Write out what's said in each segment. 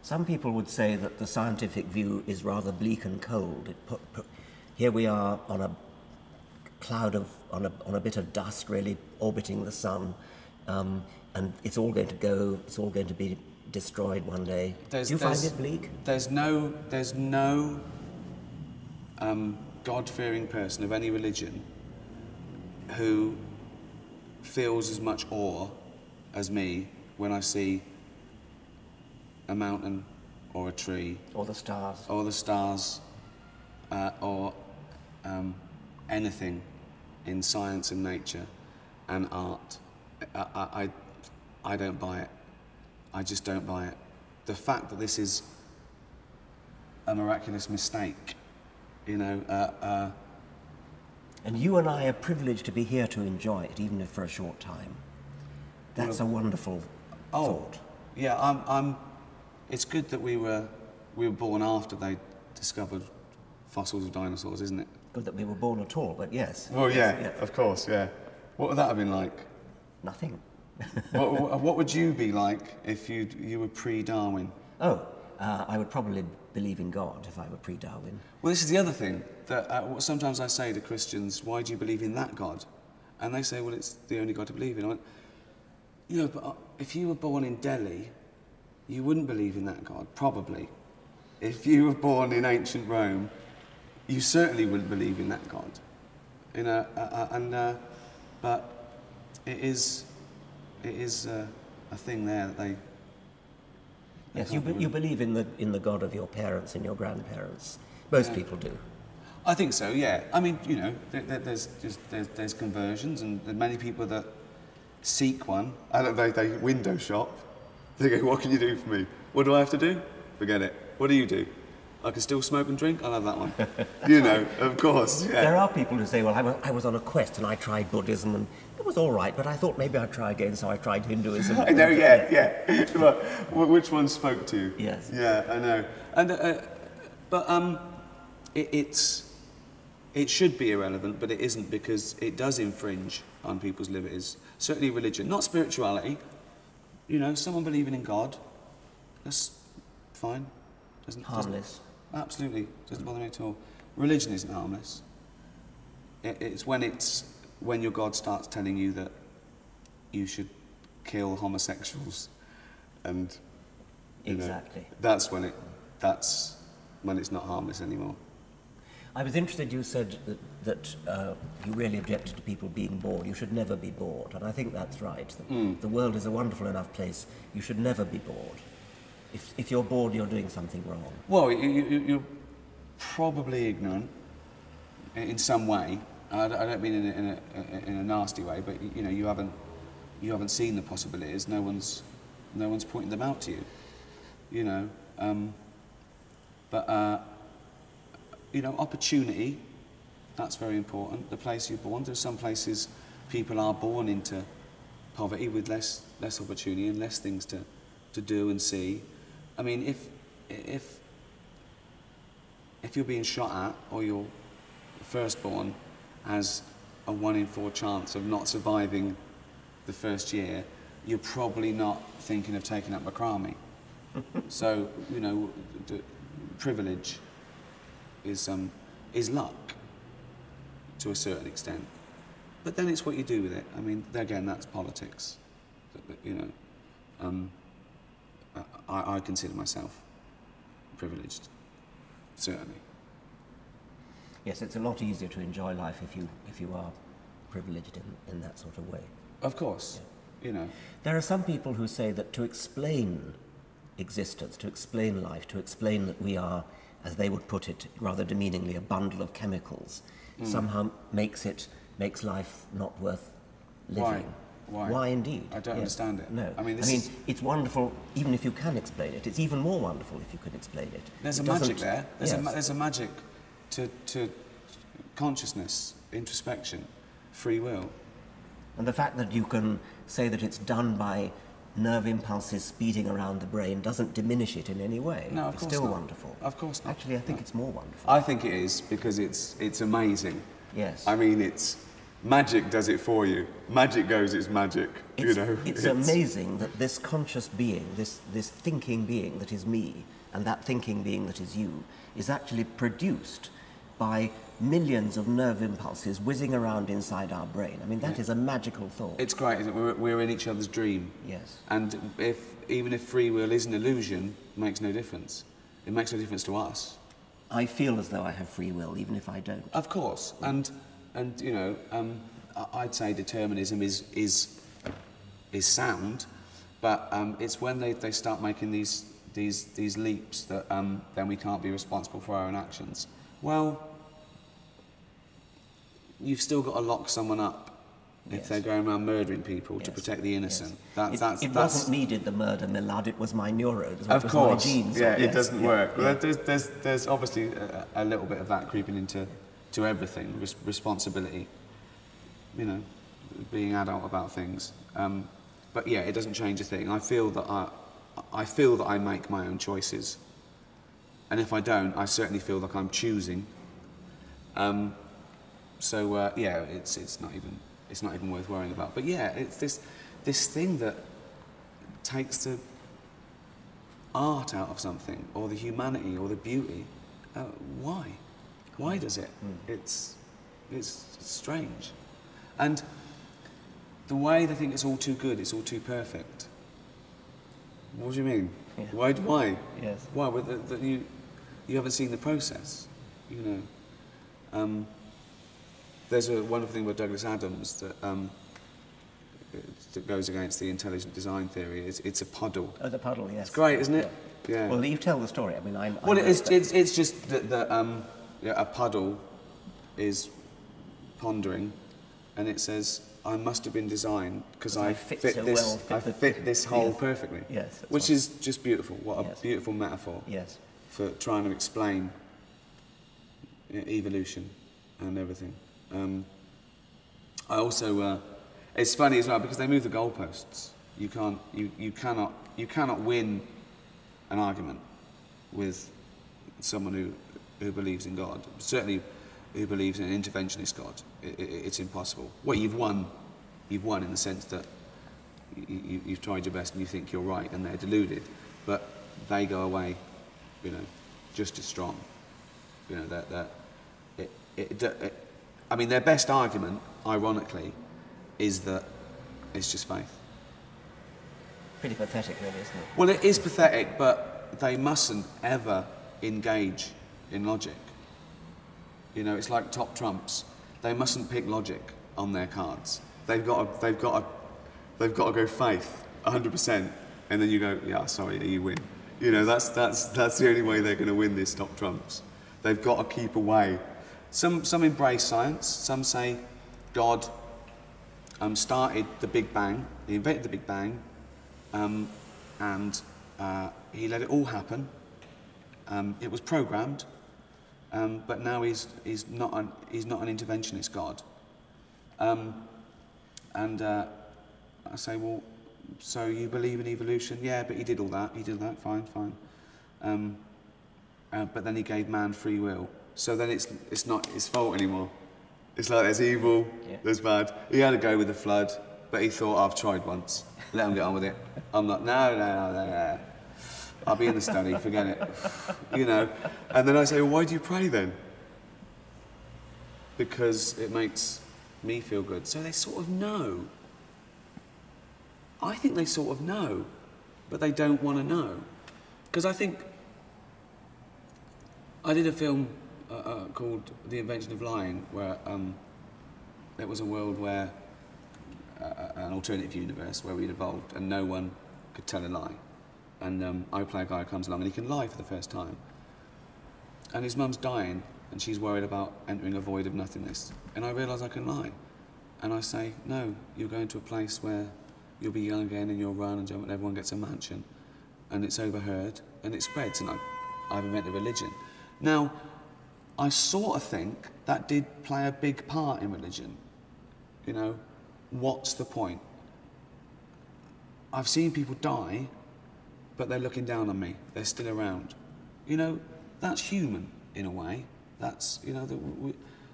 Some people would say that the scientific view is rather bleak and cold. Here we are on a cloud of, on a bit of dust really orbiting the sun, and it's all going to go, it's all going to be destroyed one day. Do you find it bleak? There's no God-fearing person of any religion who feels as much awe as me when I see a mountain or a tree. Or the stars. Or the stars, or anything in science and nature and art. I don't buy it. I just don't buy it. The fact that this is a miraculous mistake, you know. And you and I are privileged to be here to enjoy it, even if for a short time. That's a wonderful thought. Yeah, it's good that we were born after they discovered fossils of dinosaurs, isn't it? Good that we were born at all, but yes. Well, yeah, of course, yeah. What would that have been like? Nothing. what would you be like if you were pre-Darwin? Oh, I would probably believe in God if I were pre-Darwin. Well, this is the other thing, that sometimes I say to Christians, why do you believe in that God? And they say, well, it's the only God to believe in. I went, you know, but if you were born in Delhi, you wouldn't believe in that God, probably. If you were born in ancient Rome, you certainly wouldn't believe in that God. You know, but it is a thing there that they... Yes, you believe in the God of your parents and your grandparents. Most people do. I think so, yeah. I mean, you know, there's conversions, and there are many people that seek one. I don't know, they window shop. They go, what can you do for me? What do I have to do? Forget it. What do you do? I can still smoke and drink? I'll have that one. You know, of course, yeah. There are people who say, well, I was on a quest and I tried Buddhism and it was all right, but I thought maybe I'd try again, so I tried Hinduism. I know, yeah. But which one spoke to you? Yes. Yeah, I know. And, but it should be irrelevant, but it isn't, because it does infringe on people's liberties. Certainly religion, not spirituality. You know, someone believing in God, that's fine. Harmless. Absolutely, doesn't bother me at all. Religion isn't harmless. It's when your God starts telling you that you should kill homosexuals, and exactly. That's when it's not harmless anymore. I was interested. You said that you really objected to people being bored. You should never be bored, and I think that's right. The world is a wonderful enough place. You should never be bored. If you're bored, you're doing something wrong. Well, you're probably ignorant in some way. I don't mean in a nasty way, but you know, you haven't seen the possibilities. No one's pointing them out to you. You know, but you know, opportunity. That's very important. The place you're born. There's some places people are born into poverty with less opportunity and less things to do and see. I mean, if you're being shot at, or your firstborn has a 1 in 4 chance of not surviving the first year, you're probably not thinking of taking up macrame. So, you know, the privilege is luck to a certain extent. But then it's what you do with it. I mean, again, that's politics. You know, I consider myself privileged, certainly. Yes, it's a lot easier to enjoy life if you are privileged in that sort of way. Of course, yeah. You know. There are some people who say that to explain existence, to explain life, to explain that we are, as they would put it, rather demeaningly, a bundle of chemicals, somehow makes life not worth living. Why? Why indeed? I don't understand it. No. I mean, it's wonderful, even if you can explain it. It's even more wonderful if you can explain it. There's a magic there. There's a magic to consciousness, introspection, free will. And the fact that you can say that it's done by nerve impulses speeding around the brain doesn't diminish it in any way. No, of course It's still not. wonderful. Of course not. Actually, I think it's more wonderful. I think it is, because it's amazing. Yes. I mean, it's magic does it for you. Magic goes, it's magic. It's amazing that this conscious being, this thinking being that is me, and that thinking being that is you, is actually produced by millions of nerve impulses whizzing around inside our brain. I mean, that is a magical thought. It's great, isn't it? We're in each other's dream. Yes. And even if free will is an illusion, it makes no difference. It makes no difference to us. I feel as though I have free will, even if I don't. Of course. And I'd say determinism is sound, but it's when they start making these leaps that then we can't be responsible for our own actions. Well, you've still got to lock someone up if they're going around murdering people to protect the innocent. Yes. It wasn't me did the murder, my lad. It was my neurons. Of course. My genes. Yeah, it doesn't work. Well, there's obviously a little bit of that creeping into everything. Responsibility. Being adult about things. But yeah, it doesn't change a thing. I feel that I make my own choices, and if I don't, I certainly feel like I'm choosing. So yeah, it's not even worth worrying about. But yeah, it's this thing that takes the art out of something, or the humanity, or the beauty. Why does it? It's strange, and the way they think it's all too good, it's all too perfect. What do you mean? Yeah. Why? Yes. Why? Well, you haven't seen the process, There's a wonderful thing about Douglas Adams that goes against the intelligent design theory. It's a puddle. Oh, the puddle, yes. It's great, isn't it? Yeah. Well, you tell the story. I mean, it's just that a puddle is pondering, and it says, I must have been designed because I fit this hole perfectly. Yes. Which is just beautiful. What a Yes. beautiful metaphor. Yes. For trying to explain evolution and everything. I also, it's funny as well because they move the goalposts. You cannot win an argument with someone who believes in God. Certainly, who believes in an interventionist God. It's impossible. Well, you've won in the sense that you've tried your best and you think you're right, and they're deluded, but they go away, just as strong. I mean, their best argument, ironically, is that it's just faith. Pretty pathetic, really, isn't it? Well, it is pathetic, but they mustn't ever engage in logic. It's like top trumps. They mustn't pick logic on their cards. They've got to go faith 100%, and then you go, yeah, sorry, you win. That's the only way they're going to win this top trumps. They've got to keep away. Some embrace science. Some say God started the Big Bang. He invented the Big Bang, and he let it all happen. It was programmed, but now he's not an interventionist God. And I say, well, so you believe in evolution? Yeah, but he did all that. Fine. But then he gave man free will. So then it's not his fault anymore. It's like there's evil, there's bad. He had to go with the flood, but he thought, I've tried once. Let him get on with it. I'm like, no. I'll be in the study, forget it. And then I say, well, why do you pray then? Because it makes me feel good. So they sort of know. I think they sort of know, but they don't want to know. Because I think I did a film called The Invention of Lying, where it was a world where, an alternative universe where we'd evolved and no one could tell a lie. And I play a guy who comes along and he can lie for the first time. And his mum's dying and she's worried about entering a void of nothingness. And I realise I can lie. And I say, no, you're going to a place where you'll be young again and you'll run and jump and everyone gets a mansion. And it's overheard and it spreads and I've invented religion. Now, I sort of think that did play a big part in religion. What's the point? I've seen people die, but they're looking down on me. They're still around. That's human in a way. That's,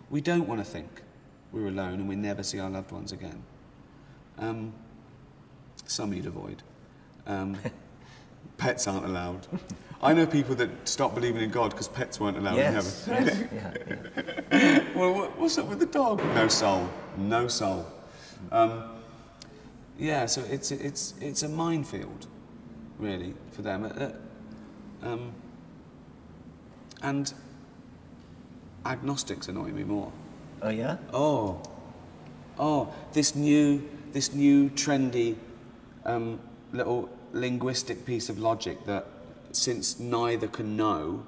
we don't want to think we're alone and we never see our loved ones again. Some you'd avoid. Pets aren't allowed. I know people that stopped believing in God because pets weren't allowed in heaven. Yes. Yeah. Well, what's up with the dog? No soul. No soul. Yeah, so it's a minefield, really, for them. And agnostics annoy me more. Oh yeah? Oh, this new trendy little linguistic piece of logic that since neither can know,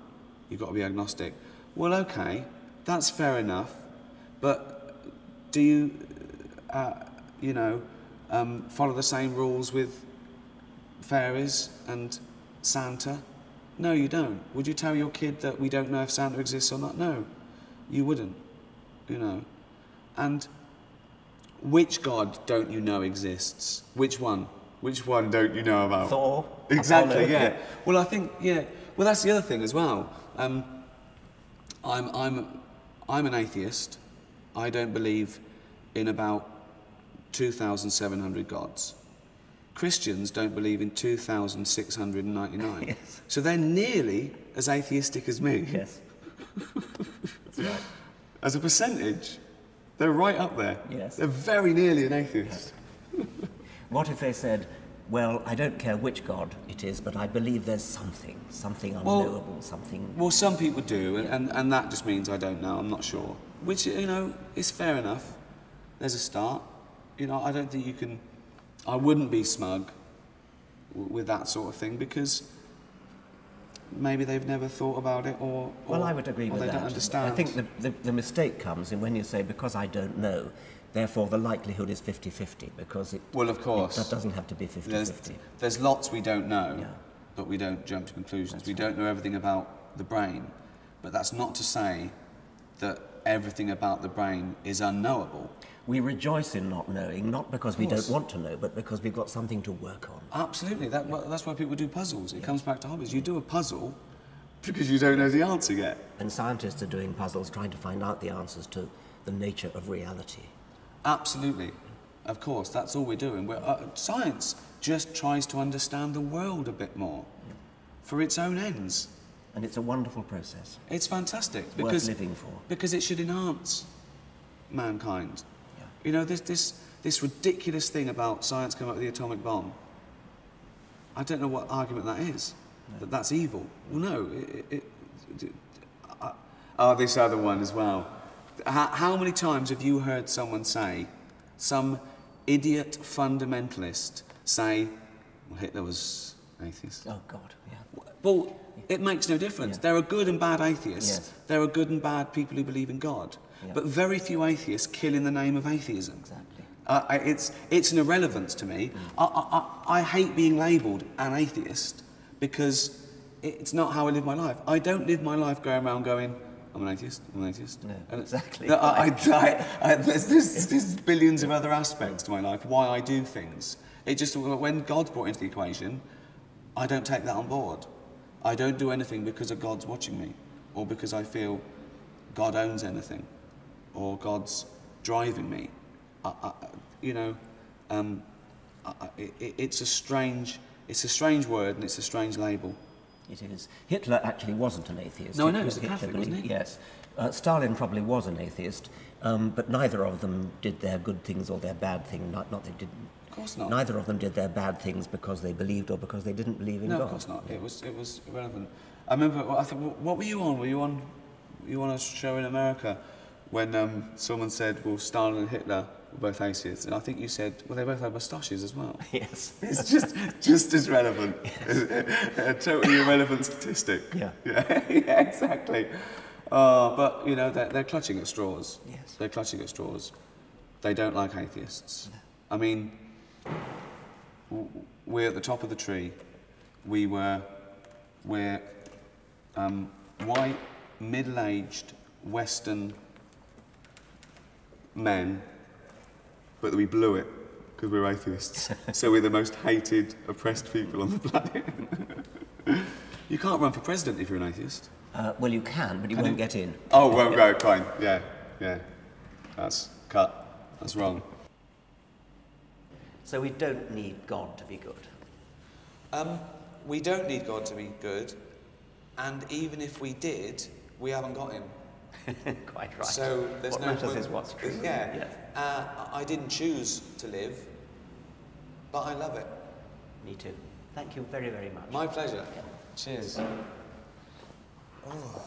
you've got to be agnostic. Well, okay, that's fair enough, but do you, follow the same rules with fairies and Santa? No, you don't. Would you tell your kid that we don't know if Santa exists or not? No, you wouldn't, And which God don't you know exists? Which one? Which one don't you know about? Thor. Exactly, Apollo. yeah. Well, I think, yeah. Well, that's the other thing as well. I'm an atheist. I don't believe in about 2,700 gods. Christians don't believe in 2,699. Yes. So they're nearly as atheistic as me. Yes. That's right. As a percentage, they're right up there. Yes. They're very nearly an atheist. What if they said, well, I don't care which God it is, but I believe there's something unknowable, something... Well, some people do, and that just means I don't know, I'm not sure. Which, is fair enough. There's a start. I don't think you can... I wouldn't be smug with that sort of thing, because maybe they've never thought about it, or Well, I would agree with they that. don't understand. I think the mistake comes in when you say, because I don't know, therefore the likelihood is 50-50, because Well, of course. that doesn't have to be 50-50. There's lots we don't know, Yeah. but we don't jump to conclusions. That's We don't know everything about the brain, but that's not to say that everything about the brain is unknowable. We rejoice in not knowing, not because we don't course. want to know, but because we've got something to work on. Absolutely. That's why people do puzzles. It comes back to hobbies. You do a puzzle because you don't know the answer yet. And scientists are doing puzzles trying to find out the answers to the nature of reality. Absolutely. Of course, that's all we're doing. Science just tries to understand the world a bit more for its own ends. And it's a wonderful process. It's fantastic It's worth living for. because it should enhance mankind. Yeah. This ridiculous thing about science coming up with the atomic bomb. I don't know what argument that is. No. That's evil. Well, no. This other one as well. How many times have you heard someone say, some idiot fundamentalist say, well, Hitler was atheist? Oh, God, yeah. Well, it makes no difference. Yeah. There are good and bad atheists. Yes. There are good and bad people who believe in God. Yeah. But very few atheists kill in the name of atheism. Exactly. It's an irrelevance to me. I hate being labelled an atheist because it's not how I live my life. I don't live my life going around going, I'm an atheist, I'm an atheist. No, And exactly. There's billions of other aspects to my life, why I do things. It just, when God's brought into the equation, I don't take that on board. I don't do anything because of God's watching me, or because I feel God owns anything, or God's driving me. It's a strange word and it's a strange label. It is. Hitler actually wasn't an atheist. No, I know, he was a Catholic, believed, wasn't he? Yes. Stalin probably was an atheist, but neither of them did their good things or their bad thing. Not they didn't. Of course not. Neither of them did their bad things because they believed or because they didn't believe in God. No, of course not. It was irrelevant. I remember. I think. What were you on? Were you on a show in America when someone said, "Well, Stalin and Hitler were both atheists," and I think you said, "Well, they both had moustaches as well." Yes. It's just as relevant. A totally irrelevant statistic. Yeah. Yeah, exactly. But they're clutching at straws. Yes. They're clutching at straws. They don't like atheists. No. I mean, we're at the top of the tree. We're white, middle-aged, Western men, but we blew it because we're atheists. So we're the most hated, oppressed people on the planet. You can't run for president if you're an atheist. Well, you can, but you won't get in. Oh, well, right, fine. Yeah. cut. That's wrong. So we don't need God to be good. We don't need God to be good, and even if we did, we haven't got him. Quite right. So there's what no matters point. is what's true. Yeah. Yes. I didn't choose to live, but I love it. Me too. Thank you very, very much. My pleasure. Cheers. Oh.